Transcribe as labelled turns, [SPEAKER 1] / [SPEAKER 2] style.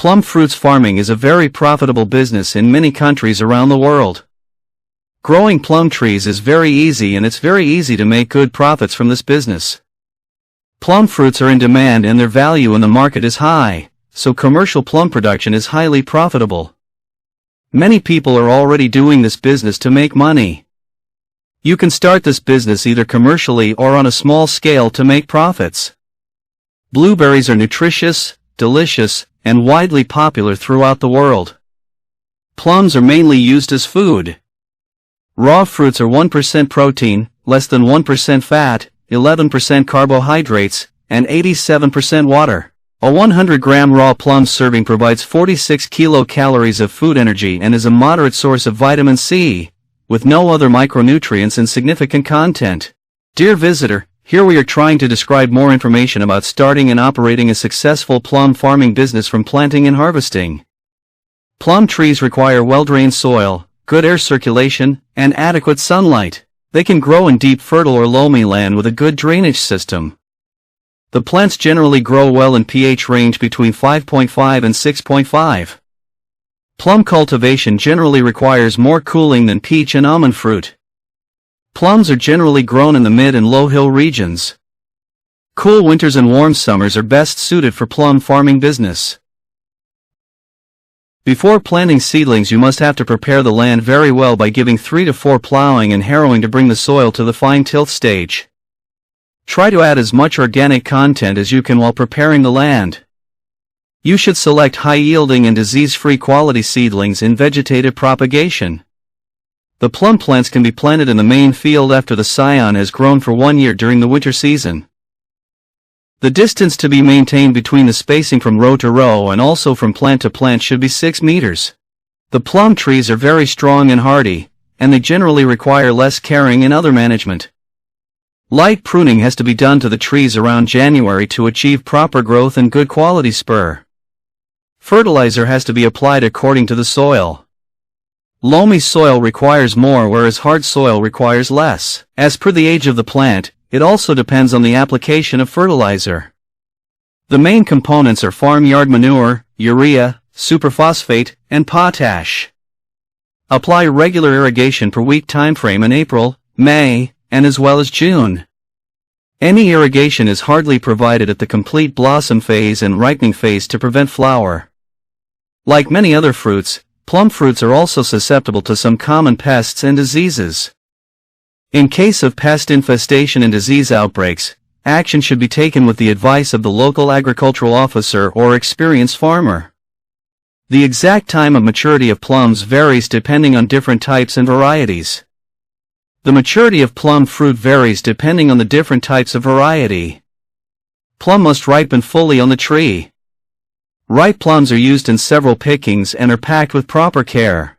[SPEAKER 1] Plum fruits farming is a very profitable business in many countries around the world. Growing plum trees is very easy, and it's very easy to make good profits from this business. Plum fruits are in demand and their value in the market is high, so commercial plum production is highly profitable. Many people are already doing this business to make money. You can start this business either commercially or on a small scale to make profits. Blueberries are nutritious, delicious, and widely popular throughout the world. Plums are mainly used as food. Raw fruits are 1% protein, less than 1% fat, 11% carbohydrates, and 87% water. A 100-gram raw plum serving provides 46 kilocalories of food energy and is a moderate source of vitamin C, with no other micronutrients and significant content. Dear visitor, here we are trying to describe more information about starting and operating a successful plum farming business from planting and harvesting. Plum trees require well-drained soil, good air circulation, and adequate sunlight. They can grow in deep, fertile or loamy land with a good drainage system. The plants generally grow well in pH range between 5.5 and 6.5. Plum cultivation generally requires more cooling than peach and almond fruit. Plums are generally grown in the mid and low hill regions. Cool winters and warm summers are best suited for plum farming business. Before planting seedlings, you must have to prepare the land very well by giving 3 to 4 plowing and harrowing to bring the soil to the fine tilth stage. Try to add as much organic content as you can while preparing the land. You should select high-yielding and disease-free quality seedlings in vegetative propagation. The plum plants can be planted in the main field after the scion has grown for 1 year during the winter season. The distance to be maintained between the spacing from row to row and also from plant to plant should be 6 meters. The plum trees are very strong and hardy, and they generally require less caring and other management. Light pruning has to be done to the trees around January to achieve proper growth and good quality spur. Fertilizer has to be applied according to the soil. Loamy soil requires more, whereas hard soil requires less. As per the age of the plant, it also depends on the application of fertilizer. The main components are farmyard manure, urea, superphosphate, and potash. Apply regular irrigation per week timeframe in April, May, and as well as June. Any irrigation is hardly provided at the complete blossom phase and ripening phase to prevent flower. Like many other fruits, plum fruits are also susceptible to some common pests and diseases. In case of pest infestation and disease outbreaks, action should be taken with the advice of the local agricultural officer or experienced farmer. The exact time of maturity of plums varies depending on different types and varieties. The maturity of plum fruit varies depending on the different types of variety. Plum must ripen fully on the tree. Ripe plums are used in several pickings and are packed with proper care.